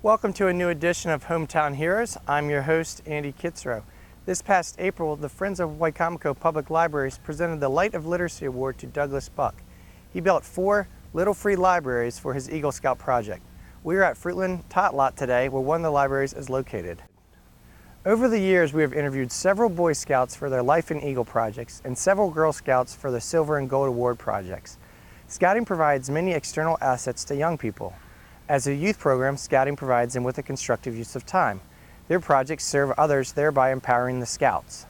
Welcome to a new edition of Hometown Heroes. I'm your host, Andy Kitzrow. This past April, the Friends of Wicomico Public Libraries presented the Light of Literacy Award to Douglas Buck. He built 4 little free libraries for his Eagle Scout project. We are at Fruitland Tot Lot today, where one of the libraries is located. Over the years, we have interviewed several Boy Scouts for their Life in Eagle projects and several Girl Scouts for the Silver and Gold Award projects. Scouting provides many external assets to young people. As a youth program, Scouting provides them with a constructive use of time. Their projects serve others, thereby empowering the Scouts.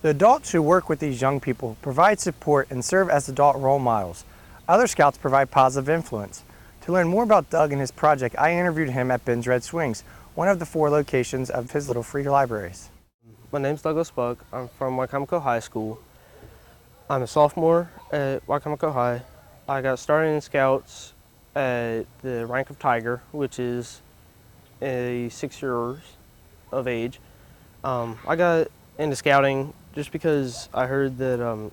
The adults who work with these young people provide support and serve as adult role models. Other Scouts provide positive influence. To learn more about Doug and his project, I interviewed him at Ben's Red Swings, one of the 4 locations of his little free libraries. My name's Douglas Buck. I'm from Wicomico High School. I'm a sophomore at Wicomico High. I got started in Scouts at the rank of Tiger, which is a 6 years of age. I got into Scouting just because I heard that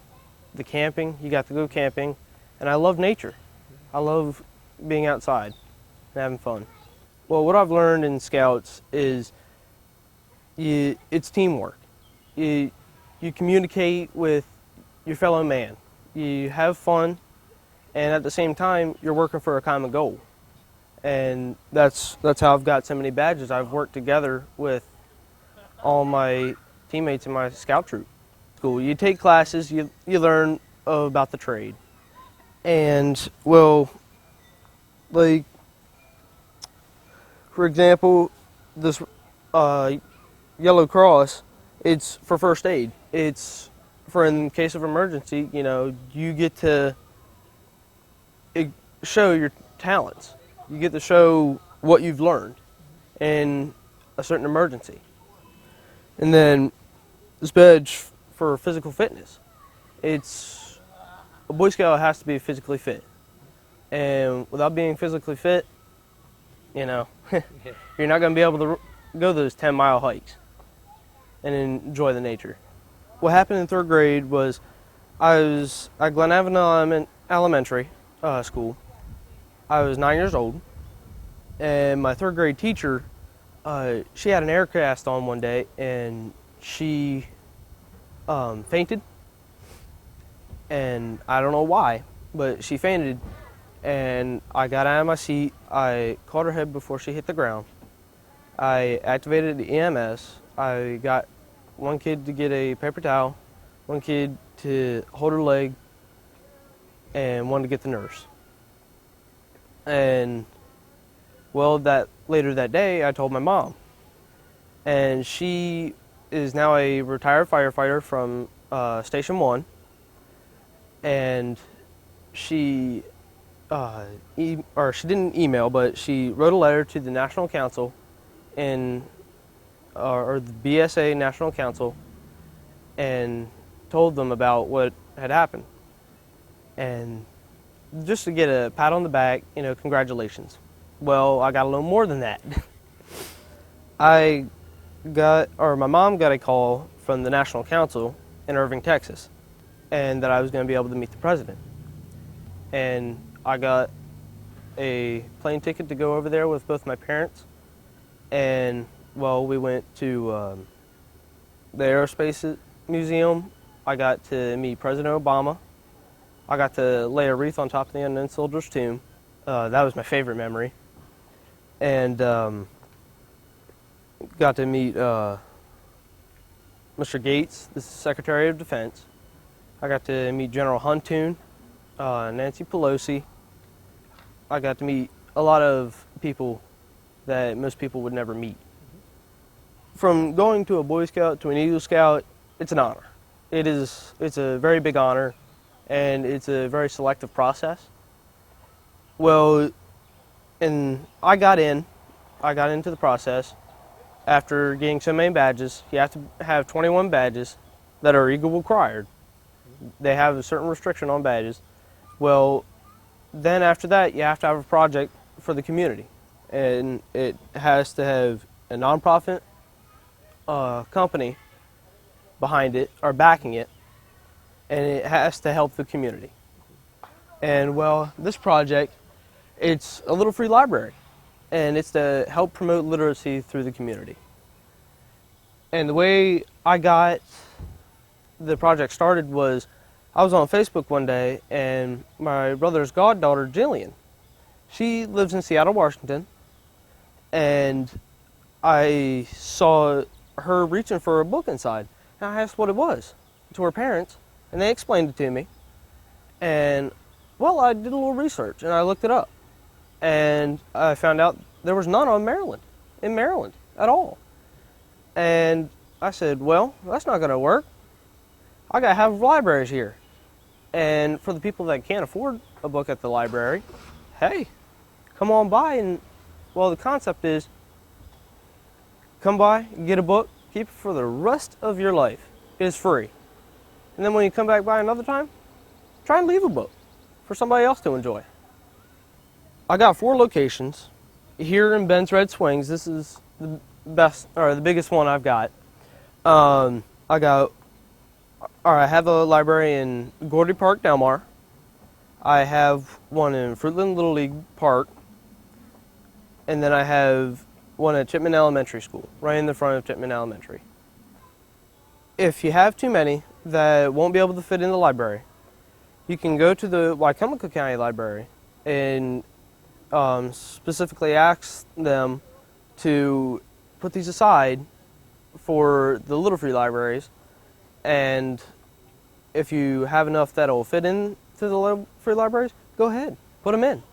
the camping, you got to go camping, and I love nature. I love being outside and having fun. Well, what I've learned in Scouts is it's teamwork. You communicate with your fellow man. You have fun, and at the same time, you're working for a common goal. And that's how I've got so many badges. I've worked together with all my teammates in my Scout troop. School. You take classes, you learn about the trade. And, well, like, for example, this Yellow Cross, it's for first aid. It's for in case of emergency, you get to show your talents. You get to show what you've learned in a certain emergency. And then this badge for physical fitness. It's a Boy Scout has to be physically fit. And without being physically fit, you're not going to be able to go those 10-mile hikes and enjoy the nature. What happened in 3rd grade was I was at Glen Avenel Elementary School. I was 9 years old, and my 3rd grade teacher, she had an air cast on one day, and she fainted, and I don't know why, but she fainted, and I got out of my seat. I caught her head before she hit the ground. I activated the EMS. I got one kid to get a paper towel, one kid to hold her leg, and one to get the nurse. And, well, later that day, I told my mom. And she is now a retired firefighter from Station 1. And she she didn't email, but she wrote a letter to the National Council or the BSA National Council, and told them about what had happened. And just to get a pat on the back, congratulations. Well, I got a little more than that. My mom got a call from the National Council in Irving, Texas, and that I was going to be able to meet the president. And I got a plane ticket to go over there with both my parents. And, well, we went to the Aerospace Museum. I got to meet President Obama. I got to lay a wreath on top of the unknown soldier's tomb. That was my favorite memory. And got to meet Mr. Gates, the Secretary of Defense. I got to meet General Huntoon, Nancy Pelosi. I got to meet a lot of people that most people would never meet. From going to a Boy Scout to an Eagle Scout, it's an honor. It's a very big honor, and it's a very selective process. Well, and I got into the process after getting so many badges. You have to have 21 badges that are Eagle required. They have a certain restriction on badges. Well, then after that, you have to have a project for the community. And it has to have a nonprofit company behind it, or backing it, and it has to help the community. And, well, this project, it's a little free library. and it's to help promote literacy through the community. And the way I got the project started was I was on Facebook one day, and my brother's goddaughter, Jillian, she lives in Seattle, Washington, and I saw her reaching for a book inside. And I asked what it was to her parents, and they explained it to me. And, well, I did a little research, and I looked it up. And I found out there was none in Maryland at all. And I said, well, that's not going to work. I got to have libraries here. And for the people that can't afford a book at the library, hey, come on by. And, well, the concept is come by, get a book, keep it for the rest of your life. It is free. And then when you come back by another time, try and leave a book for somebody else to enjoy. I got 4 locations here in Ben's Red Swings. This is the best, or the biggest one I've got. I have a library in Gordy Park, Delmar. I have one in Fruitland Little League Park, and then I have one at Chipman Elementary School, right in the front of Chipman Elementary. If you have too many that won't be able to fit in the library, you can go to the Wicomico County Library and specifically ask them to put these aside for the Little Free libraries, and if you have enough that will fit in to the Little Free libraries, go ahead, put them in.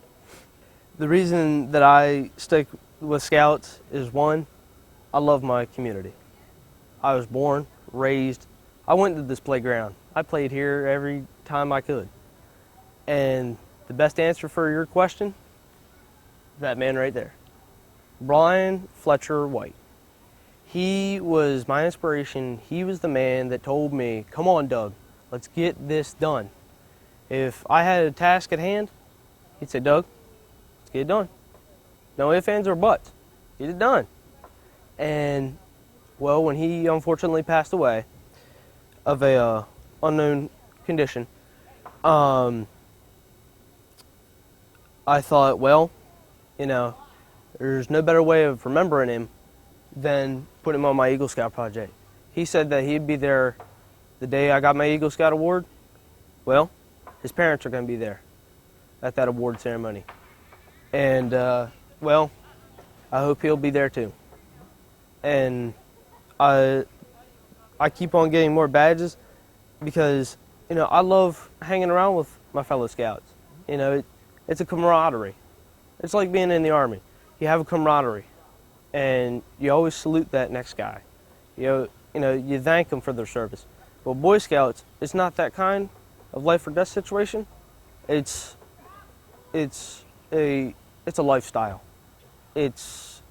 The reason that I stick with Scouts is, one, I love my community. I was born, raised, I went to this playground. I played here every time I could. And the best answer for your question, that man right there, Brian Fletcher White. He was my inspiration. He was the man that told me, come on, Doug, let's get this done. If I had a task at hand, he'd say, Doug, let's get it done. No ifs, ands, or buts. Get it done. And, well, when he unfortunately passed away of a unknown condition, I thought, well, you know, there's no better way of remembering him than putting him on my Eagle Scout project. He said that he'd be there the day I got my Eagle Scout award. Well, his parents are going to be there at that award ceremony. And, well, I hope he'll be there too. And I keep on getting more badges because, you know, I love hanging around with my fellow Scouts. You know, it's a camaraderie. It's like being in the Army. You have a camaraderie, and you always salute that next guy. You know, you thank them for their service. Well, Boy Scouts, it's not that kind of life or death situation. It's a lifestyle. It's,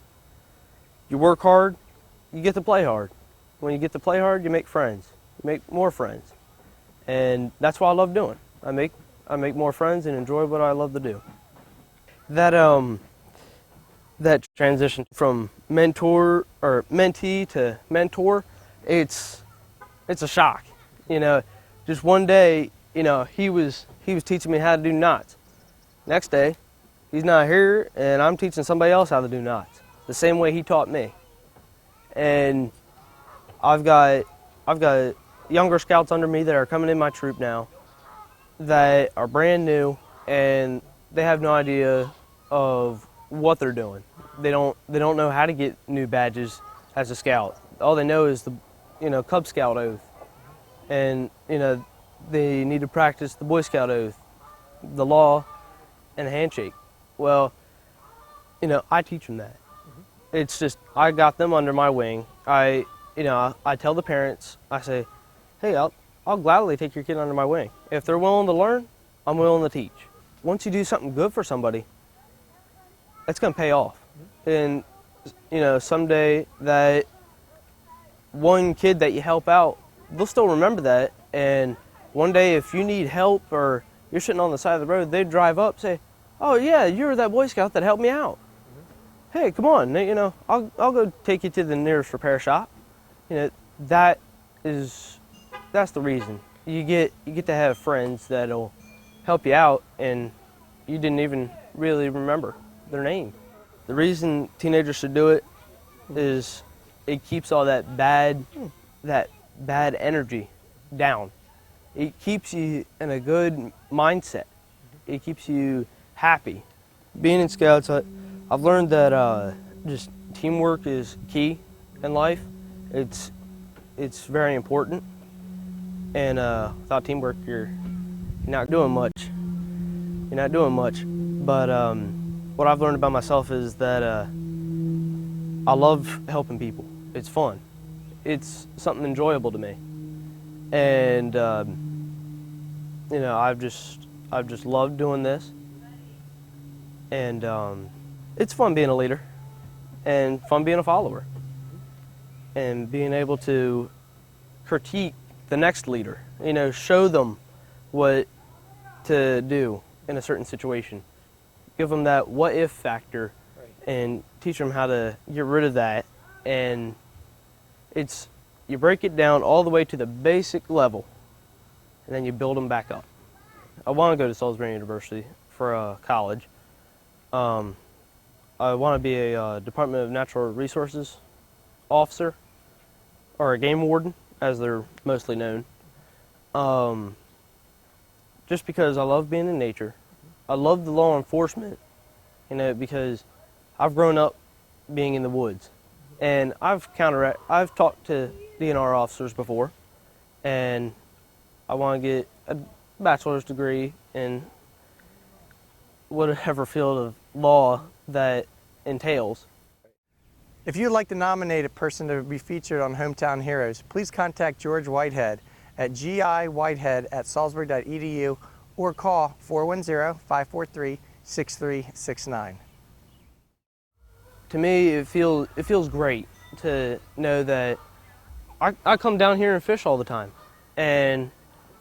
you work hard, you get to play hard. When you get to play hard, you make friends. You make more friends. And that's what I love doing. I make more friends and enjoy what I love to do. That transition from mentor or mentee to mentor, it's a shock. You know, just one day, you know, he was teaching me how to do knots. Next day, he's not here, and I'm teaching somebody else how to do knots the same way he taught me. And I've got younger Scouts under me that are coming in my troop now that are brand new, and they have no idea of what they're doing. They don't know how to get new badges as a Scout. All they know is the, you know, Cub Scout oath, and, you know, they need to practice the Boy Scout oath, the law, and the handshake. Well, you know, I teach them that. It's just, I got them under my wing. I tell the parents, I say, hey, I'll gladly take your kid under my wing. If they're willing to learn, I'm willing to teach. Once you do something good for somebody, that's going to pay off. And, you know, someday that one kid that you help out, they'll still remember that. And one day if you need help or you're sitting on the side of the road, they drive up, say, oh yeah, you're that Boy Scout that helped me out. Hey, come on, you know, I'll go take you to the nearest repair shop. You know, that's the reason. You get to have friends that'll help you out and you didn't even really remember their name. the reason teenagers should do it is it keeps all that bad energy down. It keeps you in a good mindset. It keeps you happy. Being in Scouts, I've learned that just teamwork is key in life. It's very important, and without teamwork, you're not doing much. You're not doing much. But what I've learned about myself is that I love helping people. It's fun. It's something enjoyable to me, and I've just loved doing this, and it's fun being a leader, and fun being a follower, and being able to critique the next leader. Show them what to do in a certain situation. Give them that what if factor, and teach them how to get rid of that. And you break it down all the way to the basic level, and then you build them back up. I want to go to Salisbury University for college. I want to be a Department of Natural Resources officer, or a game warden, as they're mostly known. Just because I love being in nature. I love the law enforcement, because I've grown up being in the woods, and I've talked to DNR officers before, and I want to get a bachelor's degree in whatever field of law that entails. If you'd like to nominate a person to be featured on Hometown Heroes, please contact George Whitehead at giwhitehead@salisbury.edu or call 410-543-6369. To me, it feels great to know that I come down here and fish all the time, and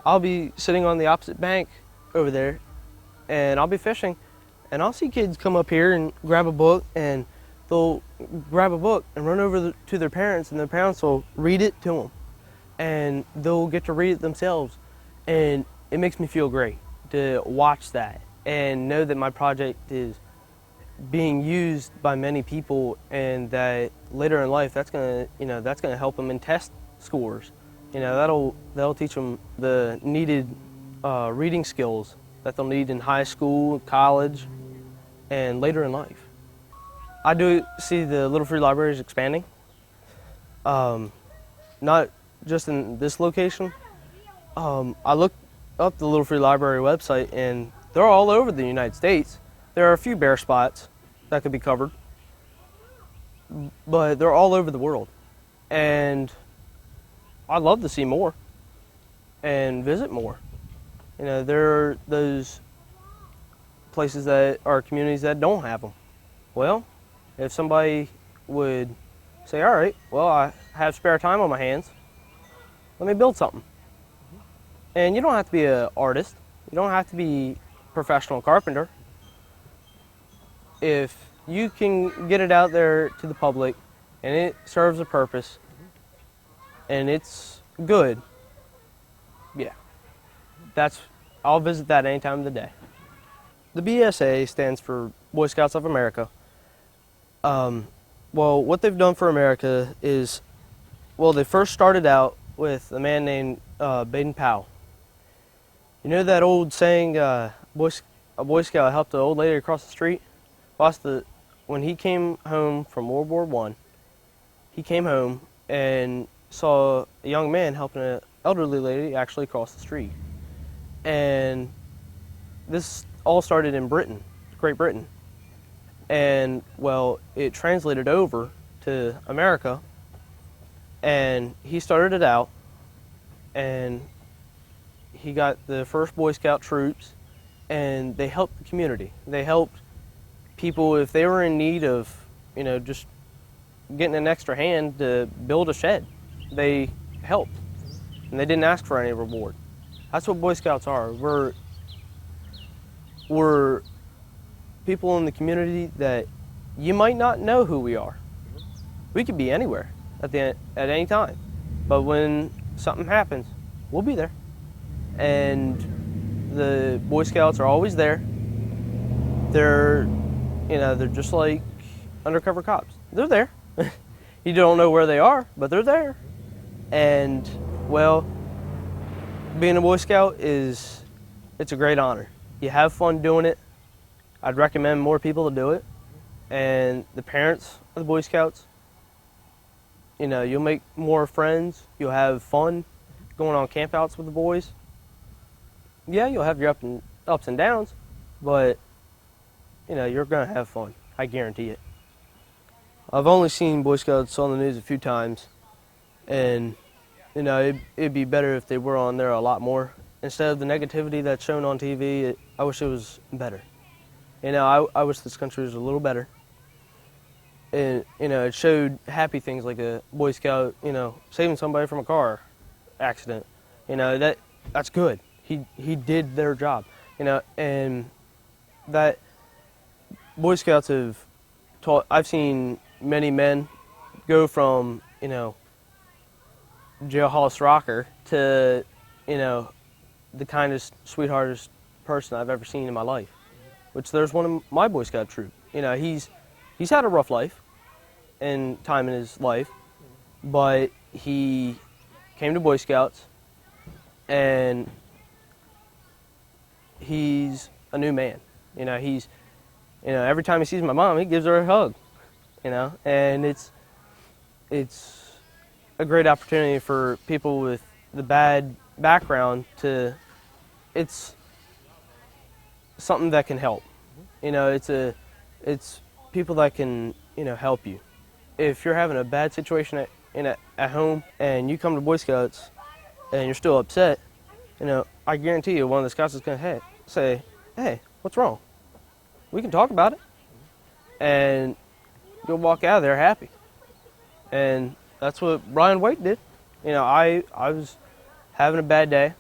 I'll be sitting on the opposite bank over there, and I'll be fishing, and I'll see kids come up here and grab a book, and they'll grab a book and run over to their parents, and their parents will read it to them, and they'll get to read it themselves, and it makes me feel great to watch that and know that my project is being used by many people, and that later in life that's gonna help them in test scores. That'll teach them the needed reading skills that they'll need in high school, college, and later in life. I do see the Little Free Libraries expanding, not just in this location. I looked up the Little Free Library website, and they're all over the United States. There are a few bare spots that could be covered, but they're all over the world. And I'd love to see more and visit more. There are those places that are communities that don't have them. Well, if somebody would say, all right, well, I have spare time on my hands, let me build something. And you don't have to be an artist. You don't have to be a professional carpenter. If you can get it out there to the public and it serves a purpose and it's good, yeah, I'll visit that any time of the day. The BSA stands for Boy Scouts of America. Well, what they've done for America is, they first started out with a man named Baden Powell. You know that old saying, a Boy Scout helped an old lady across the street? Well, when he came home from World War I, he came home and saw a young man helping an elderly lady actually cross the street. And this all started in Britain, Great Britain. And, it translated over to America, and he started it out, and he got the first Boy Scout troops, and they helped the community. They helped people if they were in need of, just getting an extra hand to build a shed. They helped, and they didn't ask for any reward. That's what Boy Scouts are. We're people in the community that you might not know who we are. We could be anywhere at any time, but when something happens, we'll be there. And the Boy Scouts are always there. They're just like undercover cops. They're there. You don't know where they are, but they're there. And, well, being a Boy Scout it's a great honor. You have fun doing it. I'd recommend more people to do it. And the parents of the Boy Scouts, you'll make more friends. You'll have fun going on campouts with the boys. Yeah, you'll have your ups and downs, but, you're going to have fun. I guarantee it. I've only seen Boy Scouts on the news a few times, and, it'd be better if they were on there a lot more. Instead of the negativity that's shown on TV, I wish it was better. I wish this country was a little better. And, it showed happy things like a Boy Scout, saving somebody from a car accident. That's good. He did their job, and that Boy Scouts have taught. I've seen many men go from, jailhouse rocker to, the kindest, sweetheartest person I've ever seen in my life. Which there's one of my Boy Scout troop. He's had a rough life and time in his life, but he came to Boy Scouts and he's a new man. Every time he sees my mom, he gives her a hug. And it's a great opportunity for people with the bad background it's something that can help. It's people that can, help you. If you're having a bad situation at home and you come to Boy Scouts and you're still upset, I guarantee you one of the scouts is going to say, hey, what's wrong? We can talk about it. And you'll walk out of there happy. And that's what Brian Waite did. I was having a bad day.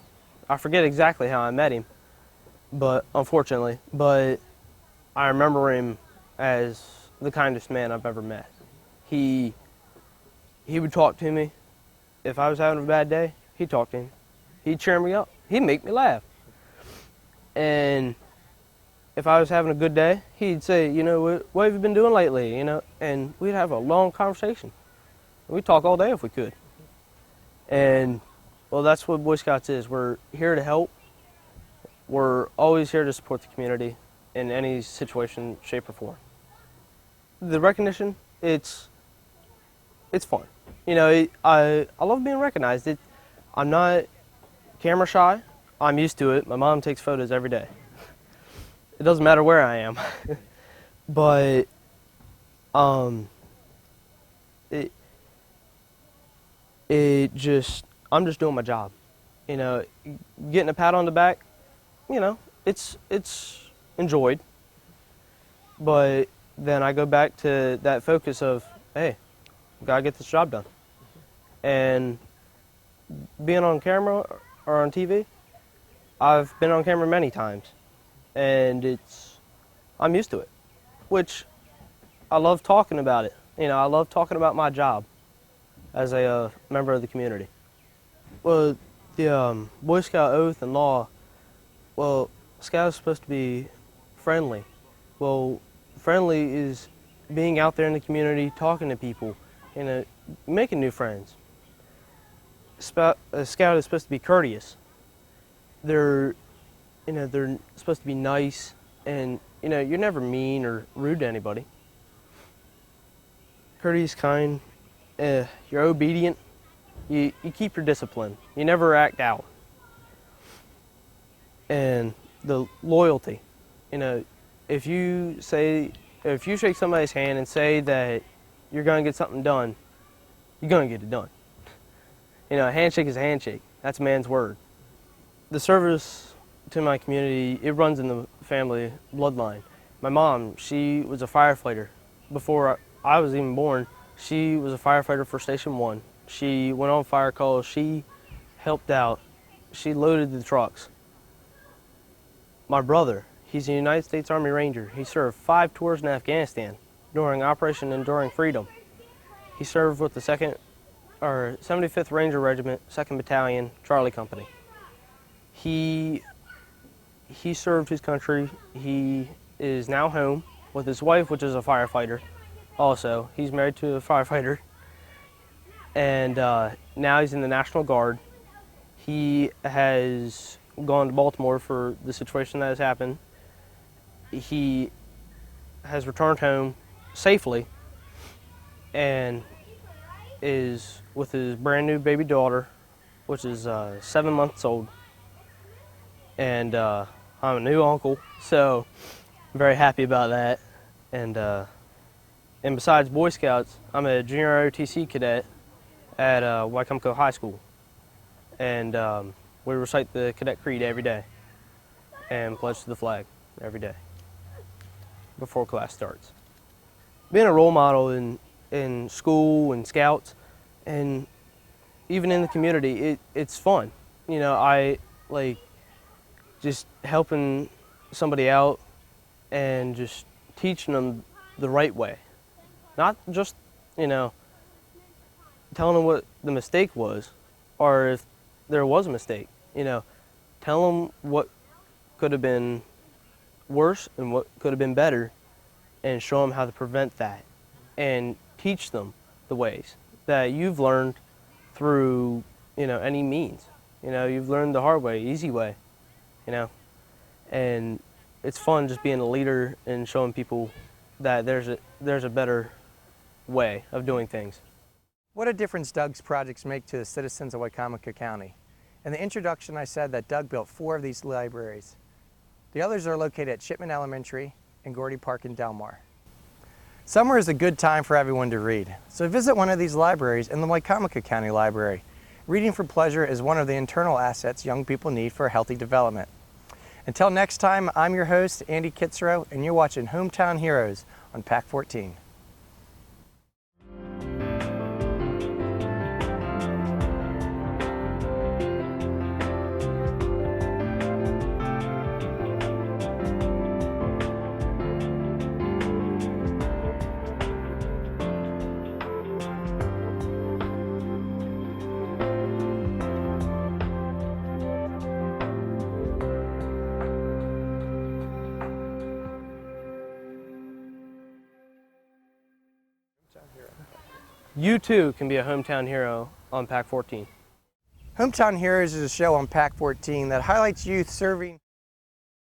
I forget exactly how I met him, but I remember him as the kindest man I've ever met. He would talk to me. If I was having a bad day, he'd talk to me. He'd cheer me up. He'd make me laugh. And if I was having a good day, he'd say, what have you been doing lately? And we'd have a long conversation. We'd talk all day if we could. And, well, that's what Boy Scouts is. We're here to help. We're always here to support the community in any situation, shape, or form. The recognition, it's fun. I love being recognized. I'm not camera shy. I'm used to it. My mom takes photos every day. It doesn't matter where I am. But I'm just doing my job. Getting a pat on the back, it's enjoyed. But then I go back to that focus of, hey, gotta get this job done. And being on camera or on TV, I've been on camera many times, and I'm used to it, which I love talking about it. I love talking about my job as a member of the community. Well, the Boy Scout oath and law, Scout is supposed to be friendly. Well, friendly is being out there in the community, talking to people, making new friends. A Scout is supposed to be courteous. They're supposed to be nice, and you're never mean or rude to anybody. Courteous, kind. You're obedient. You keep your discipline. You never act out. And the loyalty. If you shake somebody's hand and say that you're going to get something done, you're going to get it done. A handshake is a handshake. That's a man's word. The service to my community, it runs in the family bloodline. My mom, she was a firefighter. Before I was even born, she was a firefighter for Station 1. She went on fire calls. She helped out. She loaded the trucks. My brother, he's a United States Army Ranger. He served 5 tours in Afghanistan during Operation Enduring Freedom. He served with the 75th Ranger Regiment, 2nd Battalion, Charlie Company. He served his country. He is now home with his wife, which is a firefighter, also. He's married to a firefighter, and now he's in the National Guard. He has gone to Baltimore for the situation that has happened. He has returned home safely and is with his brand new baby daughter, which is 7 months old. And I'm a new uncle, so I'm very happy about that. And besides Boy Scouts, I'm a junior ROTC cadet at Wycomico High School. And we recite the cadet creed every day and pledge to the flag every day before class starts. Being a role model in school and scouts and even in the community, it's fun. You know, I like just helping somebody out and just teaching them the right way. Not just, you know, telling them what the mistake was, or if there was a mistake, you know, tell them what could have been worse and what could have been better, and show them how to prevent that, and teach them the ways that you've learned through, you know, any means. You know, you've learned the hard way, easy way, you know, and it's fun just being a leader and showing people that there's a better way of doing things. What a difference Doug's projects make to the citizens of Wycomico County. In the introduction, I said that Doug built 4 of these libraries. The others are located at Shipman Elementary and Gordy Park in Delmar. Summer is a good time for everyone to read, so visit one of these libraries in the Wycomico County Library. Reading for pleasure is one of the internal assets young people need for healthy development. Until next time, I'm your host, Andy Kitzrow, and you're watching Hometown Heroes on PAC 14. You too can be a hometown hero on PAC 14. Hometown Heroes is a show on PAC 14 that highlights youth serving